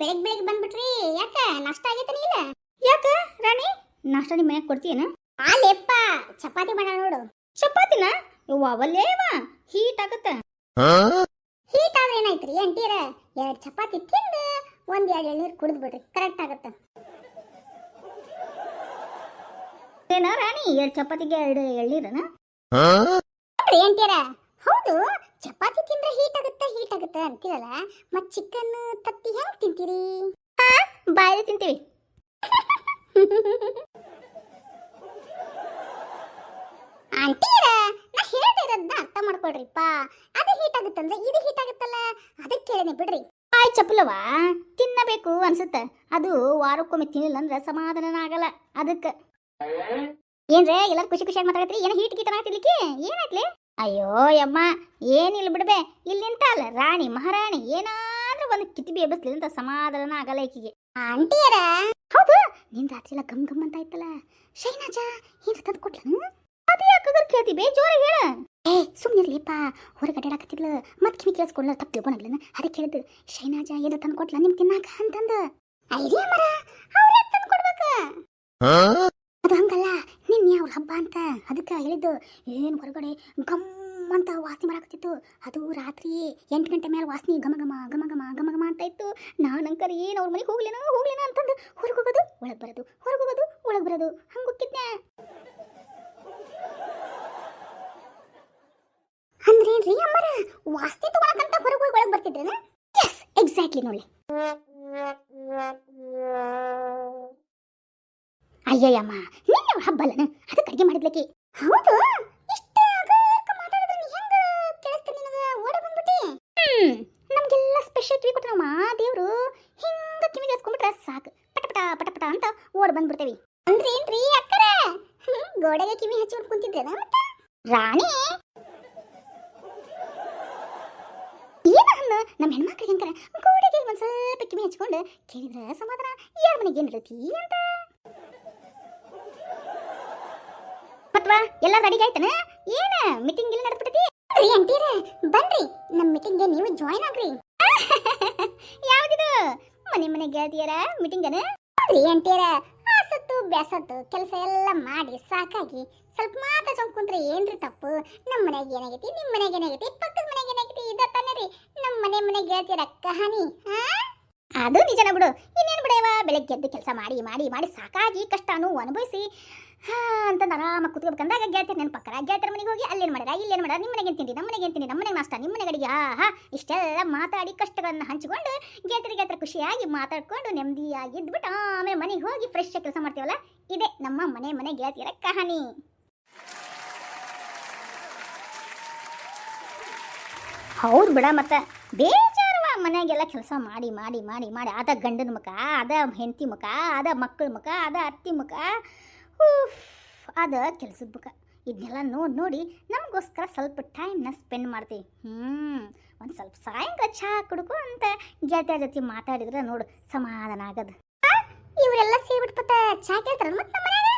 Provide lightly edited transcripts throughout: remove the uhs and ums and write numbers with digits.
ಬೆಳಗ್ಗೆ ಬೆಳಗ್ಗೆ ಬಂದ್ಬಿಟ್ರಿ ಯಾಕ ನಾಷ್ಟ ಆಗೈತನ ಇಲ್ಲ? ಯಾಕ ರಾಣಿ ನಾಷ್ಟ ನಿಮ್ಮ ಮನ್ಯಾಗ ಕೊಡ್ತೀಯನ? ಆಲೆಪ್ಪ ಚಪಾತಿ ಮಾಡ ನೋಡು. ಚಪಾತಿನ ಯವ್ವ ಅವಲ್ಲೇವ ಹೀಟ್ ಆಗತ್ತ. ಹೀಟ್ ಆದ್ರೆ ಏನಾಯ್ತ್ರಿ ಅಂತೀರ? 2 ಚಪಾತಿ ತಿಂದು 1-2 ಎಳ್ನೀರು ಕುಡಿದ್ ಬಿಡ್ರಿ ಕರೆಕ್ಟ್ ಆಗತ್ತ. ಏನ ರಾಣಿ 2 ಚಪಾತಿಗೆ 2 ಎಳ್ನೀರನ? ಅಂತೀರ ಹೌದು, ಚಪಾತಿ ತಿಂದ್ರೆ ಹೀಟ್ ಆಗುತ್ತೆ ಅಂತೀರಲ್ಲ, ಮತ್ ಚಿಕನ್ ತತ್ತಿ ಹೆಂಗ್ ತಿಂತೀರಿ? ಬಾಯಲ್ಲಿ ತಿಂತೀವಿ. ಅಂತೀರ ನಾ ಹೇಳ್ತಿರೋದನ್ನ ಅರ್ಥ ಮಾಡ್ಕೊಳ್ರಿಪ್ಪ. ಅದು ಹೀಟ್ ಆಗುತ್ತಂದ್ರೆ ಇದು ಹೀಟ್ ಆಗುತ್ತಲ್ಲ, ಅದಕ್ಕೆ ಕೇಳನೆ ಬಿಡ್ರಿ. ಆಯ್ ಚಪ್ಪಲವ ತಿನ್ನಬೇಕು ಅನ್ಸುತ್ತ, ಅದು ವಾರಕ್ಕೊಮ್ಮೆ ತಿನ್ನಿಲ್ಲ ಅಂದ್ರೆ ಸಮಾಧಾನ ಆಗಲ್ಲ. ಅದಕ್ಕೆ ಏನ್ರೇ ಎಲ್ಲರೂ ಖುಷಿ ಖುಷಿಯಾಗಿ ಮಾತಾಡ್ತೀರಿ? ಏನೋ ಹೀಟ್ ಗೀಟ ತಿನ್ಲಿಕ್ಕೆ ಏನಾಯ್ತ್ಲಿ? ಅಯ್ಯೋ ಯಮ್ಮ ಏನಿಲ್ಲ ಬಿಡ್ಬೆ, ಇಲ್ಲಿಂತ ಅಲ್ಲ ರಾಣಿ ಮಹಾರಾಣಿ ಏನಾದ್ರೂ ಒಂದು ಕಿತಿಬಿ ಎಬ್ಬಿಸ್ಲಿ ಅಂತ ಸಮಾಧಾನ ಆಗಲ್ಲ ಈಕಿಗೆ. ಅಂತೀರ ಹೌದು, ನಿನ್ ರಾತ್ರಿ ಎಲ್ಲ ಗಮ್ ಗಮ್ ಅಂತ ಆಯ್ತಲ್ಲ, ಶೈನಾಜ ಏನ್ ತಂದು ಕೊಟ್ಲನು? ಅದು ಯಾಕಾಗ ಕೇಳ್ತಿ ಬೇ ಜೋರ ಹೇಳ. ಏ ಸುಮ್ಮನಿರ್ಲಿಪ್ಪ, ಹೊರಗಡೆ ಆಡಕತ್ತಿದ್ಲು ಮತ್ ಕಿವಿ ಕೇಳಿಸ್ಕೊಂಡ್ಲ ತಪ್ಪು ತಿಳ್ಕೊಂಡ್ಲನ. ಅದಕ್ಕೆ ಹೇಳಿದ್ರು ಶೈನಾಜ ಏನು ತಂದು ಕೊಟ್ಲ ನಿಮ್ ತಿನ್ನಾಕ ಅಂತಂದ. ಐಡಿಯಾ ಮರ ಅವ್ರ ತಂದು ಕೊಡ್ಬೇಕ. ಅದು ಹಂಗಲ್ಲ, ನಿನ್ನೆ ಅವ್ರ ಹಬ್ಬ ಅಂತ ಅದಕ್ಕೆ ಹೇಳಿದ್ದು. ಏನು ಹೊರಗಡೆ ಗಮ್ ಅಂತ ವಾಸನೆ ಬರಾಕತ್ತಿತ್ತು. ಅದು ರಾತ್ರಿ 8 ಗಂಟೆ ಮೇಲೆ ವಾಸನೆ ಘಮ ಘಮ ಘಮ ಘಮ ಘಮ ಘಮ ಅಂತ ಇತ್ತು. ನಾನಂಕರ ಏನು ಅವ್ರ ಮನೆಗೆ ಹೋಗ್ಲೇನ ಅಂತಂದು ಹೊರಗೆ ಹೋಗೋದು ಒಳಗೆ ಬರೋದು, ಹೊರಗೆ ಹೋಗೋದು ಒಳಗೆ ಬರೋದು ಹಂಗೆ ಹೋಗಿದ್ನೆ. ಅಂದ್ರೇನ್ರಿ ಅಮ್ಮರ ವಾಸ್ತಿ ತಗೊಳಕಂತ ಹೊರಗೆ ಹೋಗಿ ಒಳಗೆ ಬರ್ತಿದ್ರೇನ? ಎಸ್ ಎಕ್ಸಾಕ್ಟ್ಲಿ ನೋಡಿ. ಅಯ್ಯಯ್ಯಮ್ಮ ನಿನ್ನೆ ಅವ್ರ ಹಬ್ಬ ಅಲ್ಲನ, ಅದಕ್ಕೆ ಅಡುಗೆ ಮಾಡಿದ್ಲಕ್ಕಿ. ಹೌದು, ಇಷ್ಟ ಮಾತಾಡಿದ್ರೆ ನೀ ಹೆಂಗ ಕೇಳಿಸ್ತೀನಿ ನಿನಗೆ ಓಡ ಬಂದ್ಬಿಟ್ಟಿ? ನಮಗೆಲ್ಲ ಸ್ಪೆಷಲ್ ಟ್ರೀ ಕೊಟ್ಟು ನಮ್ಮ ದೇವರು ಹಿಂಗ ಕಿವಿಗೆ ಹಚ್ಕೊಂಡ್ಬಿಟ್ರೆ ಸಾಕು, ಪಟಪಟ ಪಟಪಟ ಅಂತ ಓಡ್ ಬಂದ್ಬಿಡ್ತೇವಿ. ಅಂದ್ರೇನ್ರಿ ಅಕ್ಕರ ಗೋಡೆಗೆ ಕಿವಿ ಹಚ್ಚಿಕೊಂಡು ಕುಂತಿದ್ರೇನ? ಮತ್ತೆ ರಾಣಿ ಏನ ನಮ್ಮ ಹೆಣ್ಮಕ್ಳಿಗೆ ಹೆಂಗಾರ ಗೋಡೆಗೆ ಒಂದ್ ಸ್ವಲ್ಪ ಕಿವಿ ಹಚ್ಕೊಂಡು ಕೇಳಿದ್ರೆ ಸಮಾಧಾನ, ಯಾರ ಮನೆಗೆ ಏನ್ ಇರತಿ ಅಂತ. ಮತ್ವಾ ಎಲ್ಲ ರೆಡಿ ಆಯ್ತನ? ಏನ ಮೀಟಿಂಗ್ ಇಲ್ಲ ನಡೆದ್ಬಿಟ್ಟತಿ? ಅಂತೀರ ಬನ್ರಿ ನಮ್ಮ ಮೀಟಿಂಗ್ಗೆ ನೀವು ಜಾಯಿನ್ ಆಗ್ರಿ. ಯಾವ್ದಿದು ಮನೆ ಗೆಳತಿಯರ ಮೀಟಿಂಗ್ ಅನ? ಅಂತೀರ ಆಸತ್ತು ಬ್ಯಾಸತ್ತು ಕೆಲಸ ಎಲ್ಲ ಮಾಡಿ ಸಾಕಾಗಿ ಸ್ವಲ್ಪ ಮಾತಾಡ್ಕೊಂಡ್ ಕುಂತ್ರೆ ಏನ್ರಿ ತಪ್ಪು? ನಮ್ಮ ಮನೆಗೆ ಏನಾಗೈತಿ, ನಿಮ್ಮ ಮನೆಗೆ ಏನಾಗೈತಿ, ಪಕ್ಕದ ಮನೆಗೆ ಏನಾಗೈತಿ, ಇದ ತಾನೇ ರೀ ನಮ್ಮ ಮನೆ ಗೆಳತಿಯರ ಕಹಾನಿ. ಅದು ನಿಜನ ಬಿಡು. ಇನ್ನೇನು ಬಿಡೇವ, ಬೆಳಗ್ಗೆ ಎದ್ದು ಕೆಲಸ ಮಾಡಿ ಮಾಡಿ ಮಾಡಿ ಸಾಕಾಗಿ ಕಷ್ಟನೂ ಅನುಭವಿಸಿ ಅಂತಂದು ಆರಾಮಾಗಿ ಕುತ್ಕೋಬೇಕಂದಾಗ ಗೆಳತಿಯರ್ ನೆನಪಕ್ಕರ. ಗೆಳತಿಯರ ಮನೆಗೆ ಹೋಗಿ ಅಲ್ಲೇನು ಮಾಡ್ಯಾರ ಇಲ್ಲೇನು ಮಾಡ್ಯಾರ, ನಿಮ್ಮ ಮನೆಗೆ ಏನು ತಿಂಡಿ, ನಮ್ಮ ಮನೆಗೆ ಏನು ತಿಂಡಿ, ನಮ್ಮ ಮನೆಗೆ ನಾಷ್ಟ, ನಿಮ್ಮ ಮನೆಗೆ ಅಡಿಗೆ, ಇಷ್ಟೆಲ್ಲ ಮಾತಾಡಿ ಕಷ್ಟಗಳನ್ನು ಹಂಚಿಕೊಂಡು ಗೆಳತಿಯರಿಗೆ ಖುಷಿಯಾಗಿ ಮಾತಾಡ್ಕೊಂಡು ನೆಮ್ಮದಿಯಾಗಿ ಇದ್ಬಿಟ್ಟು ಆಮೇಲೆ ಮನೆಗೆ ಹೋಗಿ ಫ್ರೆಶ್ ಆಗಿ ಕೆಲಸ ಮಾಡ್ತೀವಲ್ಲ, ಇದೇ ನಮ್ಮ ಮನೆ ಗೆಳತಿಯರ ಕಹಾನಿ. ಹೌದು ಬಿಡ, ಮತ್ತೆ ಬೇಜಾರವ ಮನೆಯಾಗೆಲ್ಲ ಕೆಲಸ ಮಾಡಿ ಮಾಡಿ ಮಾಡಿ ಮಾಡಿ ಅದ ಗಂಡನ ಮುಖ, ಅದ ಹೆಂಡತಿ ಮುಖ, ಅದ ಮಕ್ಕಳ ಮುಖ, ಅದ ಅತ್ತಿ ಮುಖ, ಅದ ಕೆಲಸದ ಮುಖ. ಇದನ್ನೆಲ್ಲ ನೋಡಿ ನಮಗೋಸ್ಕರ ಸ್ವಲ್ಪ ಟೈಮ್ನ ಸ್ಪೆಂಡ್ ಮಾಡ್ತೀವಿ. ಒಂದು ಸ್ವಲ್ಪ ಸಾಯಂಕಾಲ ಚಹಾ ಕುಡ್ಕೊ ಅಂತ ಗೆಳತಿಯರ ಜೊತೆ ಮಾತಾಡಿದ್ರೆ ನೋಡು ಸಮಾಧಾನ ಆಗದು. ಇವರೆಲ್ಲ ಸೇರ್ಬಿಟ್ಪತ್ತ ಚಾ ಕೇಳ್ತಾರ ಮತ್ತೆ ನಮ್ಮ ಮನೆಯಾಗ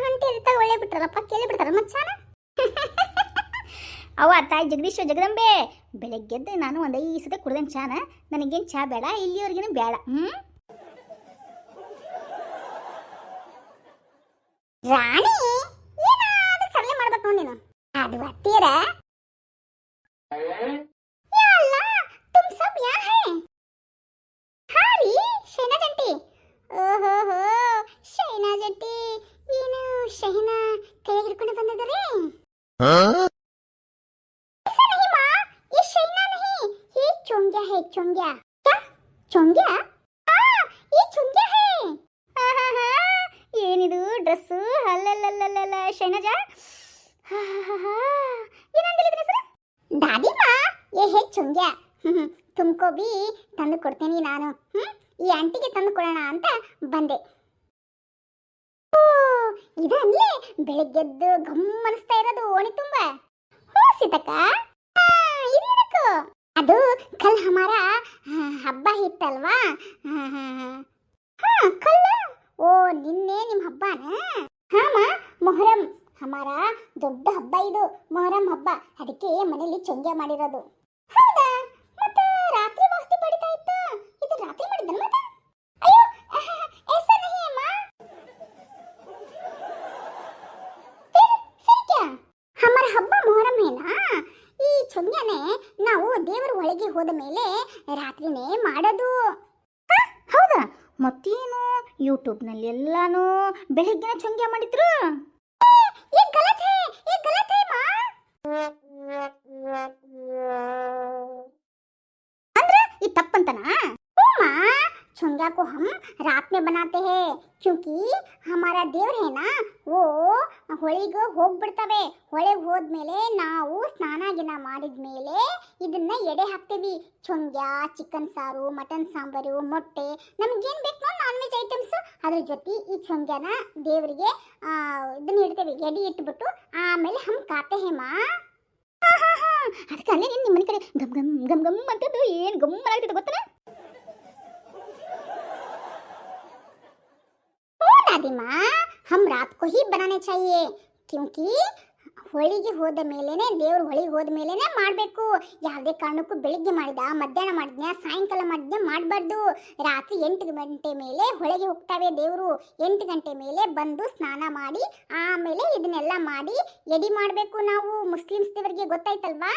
ಅಂತೀರಿ ಒಳ್ಳೆ ಬಿಟ್ಟಾರಪ್ಪ, ಕೇಳಿ ಬಿಡ್ತಾರ ಮತ್ತೆ ಚಾನ. ಅವ ತಾಯಿ ಜಗದೀಶ್ವರ ಜಗದಂಬೆ, ಬೆಳಗ್ಗೆದ್ದು ನಾನು ಒಂದು 5 ಸತಿ ಕುಡ್ದೇನು ಚಾನ, ನನಗೇನು ಚಾ ಬೇಡ, ಇಲ್ಲಿಯವ್ರಿಗೇನು ಬೇಡ. ರಾಣಿ ಏನಾದ್ರೂ ಕರ್ಲೆ ಮಾಡ್ಬೇಕು ನೀನು. ಅದು ಅತ್ತೀರ ಯಾಲ್ಲ ತುಮ್ ಸಬ್ ಯಾ ಹೈ? ಹಾರಿ ಶೈನಾ ಜಂಟಿ. ಓಹೋ ಶೈನಾ ಜಂಟಿ ಏನು ಶೈನಾ ಕೈ ಹಿಡ್ಕೊಂಡು ಬಂದಿದ್ದಾರೆ? ये शैना नहीं, ये चोंग्या है, चोंग्या. क्या? चोंग्या? ये चोंग्या है. ಏನಿದು ಡ್ರೆಸ್ಸು? ಅಲ್ಲಲ್ಲಲ್ಲಲ್ಲ ಶೈನಜಾ, ಏನಂದಿಲ್ಲ ಹೆಸರು? दादी माँ ये है चोंग्या. तुमको भी ತಂದು ಕೊಡ್ತೀನಿ ನಾನು. ಈ ಆಂಟಿಗೆ ತಂದು ಕೊಡೋಣ ಅಂತ ಬಂದೆ. ಓ ಇದನ್ನೇ ಬೆಳಗ್ಗೆದ್ದು ಗಮ್ಮನಿಸ್ತಾ ಇರೋದು ಓಣಿ ತುಂಬ. ಹೋ ಸೀತಕ್ಕ, ಇದೇನಕ್ಕೋ? ಅದು ಕಲ್ ಹಮಾರ ಹಬ್ಬ ಇತ್ತಲ್ವಾ? ಕಲ್ ಓ ನಿನ್ನೆ ನಿಮ್ಮ ಹಬ್ಬನ? ಹಾಮ ಮೊಹರಂ ಹಮಾರ ದೊಡ್ಡ ಹಬ್ಬ ಇದು, ಮೊಹರಂ ಹಬ್ಬ. ಅದಕ್ಕೆ ಮನೆಯಲ್ಲಿ ಚೊಂಗ್ಯ ಮಾಡಿರೋದು. ಹೌದಾ? ಮತ್ತೆ ರಾತ್ರಿ ವಾಸ್ತಿ ಚೊಂಗ್ಯಾನೆ ನಾವು ದೇವರ ಒಳಗೆ ಹೋದ ಮೇಲೆ ರಾತ್ರಿನೇ ಮಾಡೋದು. ಹೌದಾ? ಮತ್ತೇನು ಯೂಟ್ಯೂಬ್ನಲ್ಲಿ ಎಲ್ಲಾನು ಬೆಳಿಗ್ಗೆ ಚೊಂಗ್ಯ ಮಾಡಿದ್ರು. ये गलत है, ये गलत है माँ. ಅಂದ್ರೆ ಈ ತಪ್ಪಂತನಾ? माँ चुंग्या को हम रात में बनाते हैं क्योंकि हमारा देवर है ना वो ಹೊಳಿಗೆ ಹೋಗ್ಬಿಡ್ತವೆ. ಹೊಳೆಗೆ ಹೋದ್ಮೇಲೆ ನಾವು ಸ್ನಾನ ಗಿನ ಮಾಡಿದ್ಮೇಲೆ ಇದನ್ನ ಎಡೆ ಹಾಕ್ತೀವಿ. ಚೊಂಗ್ಯ, ಚಿಕನ್ ಸಾರು, ಮಟನ್ ಸಾಂಬಾರು, ಮೊಟ್ಟೆ, ನಮಗೇನು ಬೇಕು ನಾನ್ ವೆಜ್ ಐಟಮ್ಸ್ ಅದ್ರ ಜೊತೆ ಈ ಚೊಂಗ್ಯನ ದೇವರಿಗೆ ಇದನ್ನ ಇಡ್ತೇವೆ. ಎಡೆ ಇಟ್ಬಿಟ್ಟು ಆಮೇಲೆ ಹಮ್ ಖಾತೆ ಹೇ ಮಾ. ಅದಕ್ಕೆ ಅಲ್ಲೇ ನಿಮ್ಮ ಮನೆ ಕಡೆ ಗಮ್ ಗಮ್ ಗಮ್ ಗಮ್ ಅಂತದ್ದು ಏನು ಗಮ್ಮನ ಆಗ್ತಿದೆ ಗೊತ್ತನ? दादी माँ हम रात को ही बनाने चाहिए क्योंकि ಹೊಳಿಗೆ ಹೋದ ಮೇಲೇನೆ ದೇವ್ರ ಹೊಳಿಗೆ ಹೋದ ಮೇಲೇನೆ ಮಾಡಬೇಕು. ಯಾವುದೇ ಕಾರಣಕ್ಕೂ ಬೆಳಿಗ್ಗೆ ಮಾಡಿದ, ಮಧ್ಯಾಹ್ನ ಮಾಡಿದ್ನ, ಸಾಯಂಕಾಲ ಮಾಡಿದ್ನ ಮಾಡಬಾರ್ದು. ರಾತ್ರಿ 8 ಗಂಟೆ ಮೇಲೆ ಹೊಳೆಗೆ ಹೋಗ್ತಾವೆ ದೇವರು. 8 ಗಂಟೆ ಮೇಲೆ ಬಂದು ಸ್ನಾನ ಮಾಡಿ ಆಮೇಲೆ ಇದನ್ನೆಲ್ಲ ಮಾಡಿ ಎಡಿ ಮಾಡಬೇಕು ನಾವು. ಮುಸ್ಲಿಮ್ಸ್ ದೇವರಿಗೆ ಗೊತ್ತಾಯ್ತಲ್ವಾ?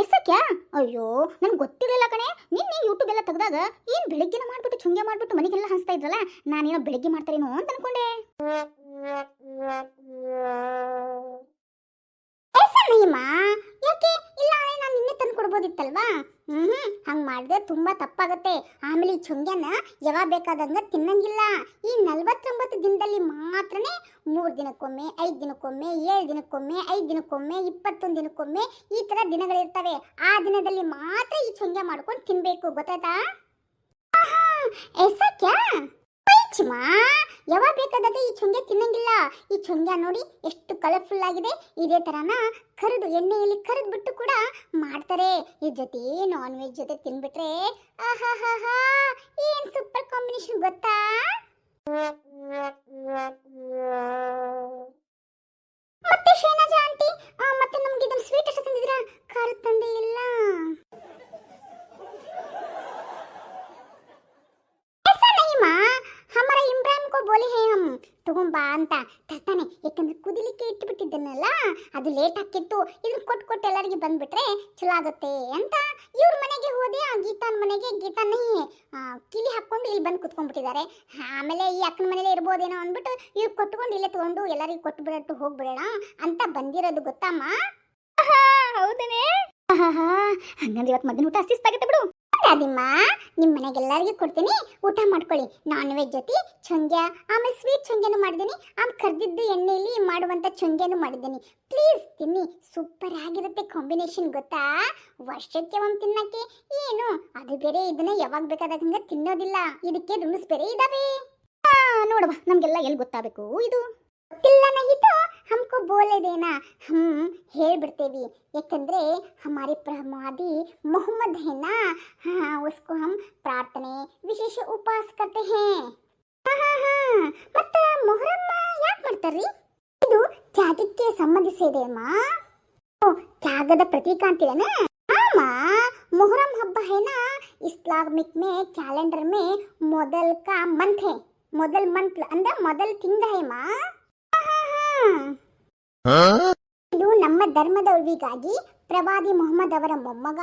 ಎಸಕ್ಯಾ? ಅಯ್ಯೋ ನನ್ಗೆ ಗೊತ್ತಿರಲಿಲ್ಲ ಕಣೆ. ನಿನ್ನೆ ಯೂಟ್ಯೂಬ್ ಎಲ್ಲ ತೆಗೆದಾಗ ಏನು ಬೆಳಿಗ್ಗೆನ ಮಾಡ್ಬಿಟ್ಟು ಚುಂಗ್ಯ ಮಾಡ್ಬಿಟ್ಟು ಮನೆಗೆಲ್ಲ ಹಂಚ್ತಾ ಇದ್ರಲ್ಲ, ನಾನೇನೋ ಬೆಳಿಗ್ಗೆ ಮಾಡ್ತಾರೇನೋ ಅಂತ ಅನ್ಕೊಂಡೆ. ಯಾಕೆ ಇಲ್ಲ ನಾನು ನಿನ್ನೆ ತಂದು ಕೊಡ್ಬೋದಿತ್ತಲ್ವಾ? ಹಂಗೆ ಮಾಡಿದ್ರೆ ತುಂಬಾ ತಪ್ಪಾಗತ್ತೆ. ಆಮೇಲೆ ಈ ಚುಂಗ್ಯನ ಯಾವಾಗ ಬೇಕಾದಂಗ ತಿನ್ನಂಗಿಲ್ಲ. ಈ 49 ದಿನದಲ್ಲಿ ಮಾತ್ರನೇ 3 ದಿನಕ್ಕೊಮ್ಮೆ, 5 ದಿನಕ್ಕೊಮ್ಮೆ, 7 ದಿನಕ್ಕೊಮ್ಮೆ, 5 ದಿನಕ್ಕೊಮ್ಮೆ, 21 ದಿನಕ್ಕೊಮ್ಮೆ ಈ ತರ ದಿನಗಳಿರ್ತವೆ. ಆ ದಿನದಲ್ಲಿ ಮಾತ್ರ ಈ ಚುಂಗ್ಯ ಮಾಡ್ಕೊಂಡು ತಿನ್ಬೇಕು. ಗೊತ್ತಾಯ್ತಾ? ಎಸಕ್ಯಾ ಚಿಮಾ ಯಾವಾಗ ಬೇಕಾದಾಗ ಈ ಚುಂಗ್ಯ ತಿನ್ನಂಗಿಲ್ಲ. ಈ ಚುಂಗ್ಯ ನೋಡಿ ಎಷ್ಟು ಕಲರ್ಫುಲ್ ಆಗಿದೆ. ಇದೇ ತರನ ಕರಿದು ಎಣ್ಣೆಯಲ್ಲಿ ಕರಿದು ಬಿಟ್ಟು ಕೂಡ ಮಾಡ್ತಾರೆ. ಈ ಜೊತೆ ನಾನ್ ವೆಜ್ ಜೊತೆ ತಿನ್ಬಿಟ್ರೆ ಆಹಾಹಾಹಾ ಏನ್ ಸೂಪರ್ ಕಾಂಬಿನೇಷನ್ ಗೊತ್ತಾ? ಮತ್ತೆ ಶೇನಾಜ ಆಂಟಿ ಮತ್ತೆ ನಮ್ಗೆ ಇದನ್ನ ಸ್ವೀಟ್ ಅಷ್ಟು ತಂದಿದ್ದೀರಾ? ಖಾರ ತಂದೆ ಇಲ್ಲ. हमारा इमरान को बोले हैं हम ತಗೊಂಬಾ ಅಂತ ತರ್ತಾನೆ. ಯಾಕಂದ್ರೆ ಕುದಿಲಿಕ್ಕೆ ಇಟ್ಟುಬಿಟ್ಟಿದ್ದನ್ನೆಲ್ಲ ಅದು ಲೇಟ್ ಹಾಕಿತ್ತು. ಇದನ್ನ ಕೊಟ್ಟು ಎಲ್ಲರಿಗೆ ಬಂದ್ಬಿಟ್ರೆ ಚಲೋ ಆಗುತ್ತೆ ಅಂತ ಇವ್ರ ಮನೆಗೆ ಹೋದೆ. ಆ ಗೀತಾನ್ ಮನೆಗೆ ಗೀತಾನೇ ಕಿಲಿ ಹಾಕೊಂಡು ಇಲ್ಲಿ ಬಂದು ಕುತ್ಕೊಂಡ್ಬಿಟ್ಟಿದ್ದಾರೆ. ಆಮೇಲೆ ಈ ಅಕ್ಕನ ಮನೇಲೆ ಇರ್ಬೋದೇನೋ ಅಂದ್ಬಿಟ್ಟು ಇವ್ರು ಕೊಟ್ಕೊಂಡು ಇಲ್ಲೇ ತಗೊಂಡು ಎಲ್ಲರಿಗೂ ಕೊಟ್ಟು ಬಿಡಟ್ಟು ಹೋಗ್ಬಿಡೋಣ ಅಂತ ಬಂದಿರೋದು. ಗೊತ್ತಮ್ಮ? ಹೌದೇನೆ? ಹಂಗಂದ್ರೆ ಇವತ್ತು ಮಧ್ಯಾಹ್ನ ಊಟ ಅಸಿಸ್ತಾಗತ್ತೆ ಬಿಡು. ಅದಿಮ್ಮ ನಿಮ್ಮ ಮನೆಗೆಲ್ಲರಿಗೂ ಕೊಡ್ತೀನಿ, ಊಟ ಮಾಡ್ಕೊಳ್ಳಿ. ನಾನ್ ವೆಜ್ ಜೊತೆ ಚೊಂಗ್ಯ, ಆಮೇಲೆ ಸ್ವೀಟ್ ಚೊಂಗ್ಯನೂ ಮಾಡಿದ್ದೀನಿ. ಆಮೇಲೆ ಕರ್ದಿದ್ದು ಎಣ್ಣೆಯಲ್ಲಿ ಮಾಡುವಂಥ ಚೊಂಗ್ಯನೂ ಮಾಡಿದ್ದೀನಿ. ಪ್ಲೀಸ್ ತಿನ್ನಿ, ಸೂಪರ್ ಆಗಿರುತ್ತೆ ಕಾಂಬಿನೇಷನ್. ಗೊತ್ತಾ? ವರ್ಷಕ್ಕೆ ಒಮ್ಮೆ ತಿನ್ನಕ್ಕೆ ಏನು ಅದು ಬೇರೆ, ಇದನ್ನ ಯಾವಾಗ ಬೇಕಾದಾಗ ಹಂಗೆ ತಿನ್ನೋದಿಲ್ಲ. ಇದಕ್ಕೆ ರೂಲ್ಸ್ ಬೇರೆ ಇದಾವೆ. ನೋಡವಾ ನಮಗೆಲ್ಲ ಎಲ್ಲಿ ಗೊತ್ತಾಗಬೇಕು ಇದು? ಗೊತ್ತಿಲ್ಲ ನಹಿತ हमको बोले देना, हम ಹೇಳ್ಬಿಡ್ತೇವಿ. ಯಾಕಂದ್ರೆ हमारे प्रवादी मोहम्मद है ना, हाँ उसको हम प्रार्थने विशेष उपवास करते हैं. ಮತ್ತೆ ಮೊಹರಂ ಯಾಕೆ ಮಾಡ್ತಾರ್ರಿ? ಇದು ತ್ಯಾಗಕ್ಕೆ ಸಂಬಂಧಿಸಿದೆ ಅಮ್ಮ. ಓ ತ್ಯಾಗದ ಪ್ರತೀಕ ಅಂತೀರೇನ? ಅಮ್ಮ ಮೊಹರಂ ಹಬ್ಬ है ना इस्लामिक में कैलेंडर में ಮೊದಲ का मंथ है. ಮೊದಲ ಮಂತ್ ಅಂದ್ರೆ ಮೊದಲ ತಿಂಗಳ है ಮಾ. ಇದು ನಮ್ಮ ಧರ್ಮದ ಉಳಿವಿಗಾಗಿ ಪ್ರವಾದಿ ಮೊಹಮ್ಮದ್ ಅವರ ಮೊಮ್ಮಗ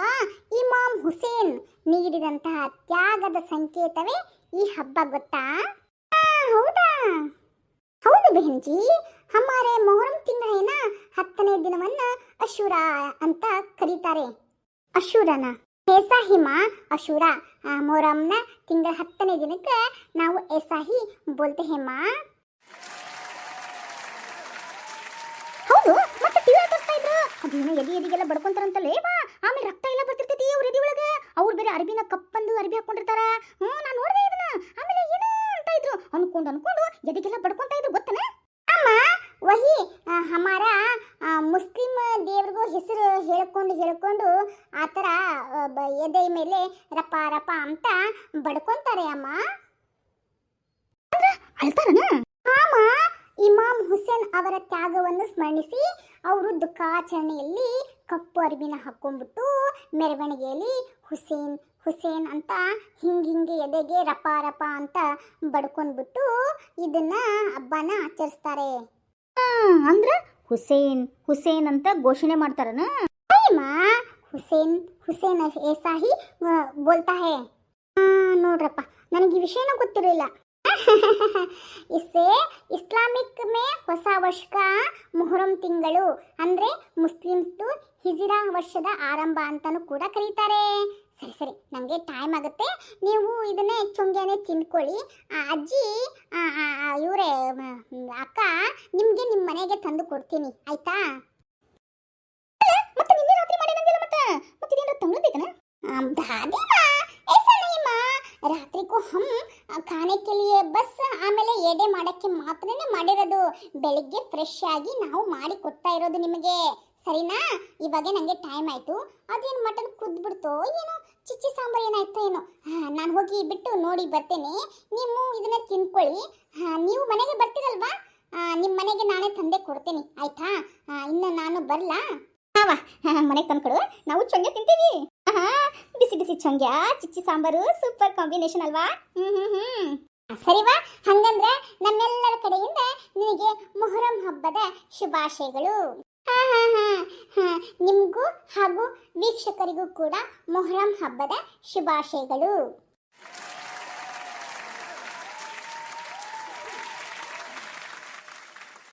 ಇಮಾಮ್ ಹುಸೇನ್ ನೀಡಿದಂತಹ ತ್ಯಾಗದ ಸಂಕೇತವೇ ಈ ಹಬ್ಬ. ಗೊತ್ತಾ? ಹೌದಾ? ಹೌದು ಬೆಹನ್ಜಿ. ಹಮಾರೆ ಮೊಹರಂ ತಿಂಗಳ 10ನೇ ದಿನವನ್ನ ಅಶೂರ ಅಂತ ಕರೀತಾರೆ. ಅಶೂರನ ಏಸಾಹಿಮಾ ಅಶೂರ. ಮೊಹರಂನ ತಿಂಗಳ 10ನೇ ದಿನಕ್ಕೆ ನಾವು ಏಸಾಹಿ ಬೋಲ್ತೆ ಹೇಮಾ. ಹೌದು. ಮತ್ತೆ ಟಿವಿ ತೋರಿಸ್ತಾ ಇದ್ರು ಅದೇನೋ ಎದಿಗೆಲ್ಲ ಬಡ್ಕೊಂತಾರಂತಲೇ ಬಾ. ಆಮೇಲೆ ರಕ್ತ ಎಲ್ಲ ಬರ್ತಿರ್ತೈತಿ ಅವ್ರ ಎದಿ ಒಳಗೆ. ಅವ್ರು ಬೇರೆ ಅರ್ಬಿನ ಕಪ್ಪಂದು ಅರ್ಬಿ ಹಾಕೊಂಡಿರ್ತಾರ. ನಾನು ನೋಡಿದೆ ಇದನ್ನ. ಆಮೇಲೆ ಏನ ಅಂತ ಇದ್ರು ಅನ್ಕೊಂಡು ಎದಿಗೆಲ್ಲ ಬಡ್ಕೊಂತಾ ಇದ್ರು. ಗೊತ್ತನ? ಅಮ್ಮ ವಹಿ ಹಮಾರ ಮುಸ್ಲಿಂ ದೇವ್ರಿಗೂ ಹೆಸರು ಹೇಳ್ಕೊಂಡು ಆ ಥರ ಎದೆ ಮೇಲೆ ರಪ ರಪ ಅಂತ ಬಡ್ಕೊಂತಾರೆ ಅಮ್ಮ. ಅಳ್ತಾರನ? ಅಮ್ಮ ಇಮಾಮ್ ಹುಸೇನ್ ಅವರ ತ್ಯಾಗವನ್ನು ಸ್ಮರಿಸಿ ಅವರು ದುಃಖಾಚರಣೆಯಲ್ಲಿ ಕಪ್ಪು ಅರಿವಿನ ಹಾಕೊಂಡ್ಬಿಟ್ಟು ಮೆರವಣಿಗೆಯಲ್ಲಿ ಹುಸೇನ್ ಹುಸೇನ್ ಅಂತ ಹಿಂಗೆ ಎದೆಗೆ ರಪ ರಪ ಅಂತ ಬಡ್ಕೊಂಡ್ಬಿಟ್ಟು ಇದನ್ನ ಹಬ್ಬನ ಆಚರಿಸ್ತಾರೆ. ಅಂದ್ರೆ ಹುಸೇನ್ ಹುಸೇನ್ ಅಂತ ಘೋಷಣೆ ಮಾಡ್ತಾರನ? ಹುಸೇನ್ ಹುಸೇನ್ ऐसा ही बोलता है ನೋಡ್ರಪ್ಪ ನನಗೆ ಈ ವಿಷಯನೂ ಗೊತ್ತಿರಲಿಲ್ಲ ಇಸ್ಸೆ ಇಸ್ಲಾಮಿಕ್ ಮೇ ಹೊಸ ವರ್ಷಕ ಮೊಹರಂ ತಿಂಗಳು ಅಂದ್ರೆ ಮುಸ್ಲಿಮ್ಸ್ದು ಹಿಜಿರಾ ವರ್ಷದ ಆರಂಭ ಅಂತಾನೂ ಕೂಡ ಕರೀತಾರೆ. ಸರಿ ಸರಿ ನನಗೆ ಟೈಮ್ ಆಗುತ್ತೆ, ನೀವು ಇದನ್ನೇ ಚೊಂಗ್ಯಾನೆ ತಿನ್ಕೊಳ್ಳಿ. ಅಜ್ಜಿ ಇವರೇ ಅಕ್ಕ ನಿಮಗೆ ನಿಮ್ಮ ಮನೆಗೆ ತಂದು ಕೊಡ್ತೀನಿ ಆಯ್ತಾ? ಮತ್ತೆ ನಿನ್ನೆ ರಾತ್ರಿ ಮಾಡಿರಂಗಿಲ್ಲ ಮತ್ತೆ ಇದೇನ ತಂಗ್ಳದೈತನ? दादी माँ ऐसा नहीं माँ, रात्रि को हम खाने के लिए बस ಆಮೇಲೆ ಎಡೆ ಮಾಡಕ್ಕೆ ಮಾತ್ರನೇ ಮಾಡಿರೋದು. ಬೆಳಿಗ್ಗೆ ಫ್ರೆಶ್ ಆಗಿ ನಾವು ಮಾಡಿ ಕೊಡ್ತಾ ಇರೋದು ನಿಮಗೆ, ಸರಿನಾ? ಇವಾಗ ನನಗೆ ಟೈಮ್ ಆಯ್ತು, ಅದೇನು ಮಟನ್ ಕುದ್ಬಿಡ್ತೋ ಏನೋ, ಚಿಚ್ಚಿ ಸಾಂಬಾರ್ ಏನಾಯ್ತೋ ಏನೋ. ನಾನು ಹೋಗಿ ಬಿಟ್ಟು ನೋಡಿ ಬರ್ತೇನೆ, ನೀವು ಇದನ್ನ ತಿನ್ಕೊಳ್ಳಿ. ನೀವು ಮನೆಗೆ ಬರ್ತೀರಲ್ವಾ, ನಿಮ್ಮ ಮನೆಗೆ ನಾನೇ ತಂದೆ ಕೊಡ್ತೇನೆ ಆಯ್ತಾ? ಇನ್ನು ನಾನು ಬರ್ಲಾ? ಮನೆಗೆ ತಂದ್ಕೊಡು, ನಾವು ಚೊಂಗೆ ತಿಂತೀವಿ. ಬಿಸಿ ಬಿಸಿ ಚೊಂಗ್ಯ ಚಿಚ್ಚಿ ಸಾಂಬಾರು ಸೂಪರ್ ಕಾಂಬಿನೇಷನ್ ಅಲ್ವಾ? ಸರಿವಾ, ಹಂಗಂದ್ರೆ ನಮ್ಮೆಲ್ಲರ ಕಡೆಯಿಂದ ನಿನಗೆ ಮೊಹರಂ ಹಬ್ಬದ ಶುಭಾಶಯಗಳು. ನಿಮಗೂ ಹಾಗೂ ವೀಕ್ಷಕರಿಗೂ ಕೂಡ ಮೊಹರಂ ಹಬ್ಬದ ಶುಭಾಶಯಗಳು.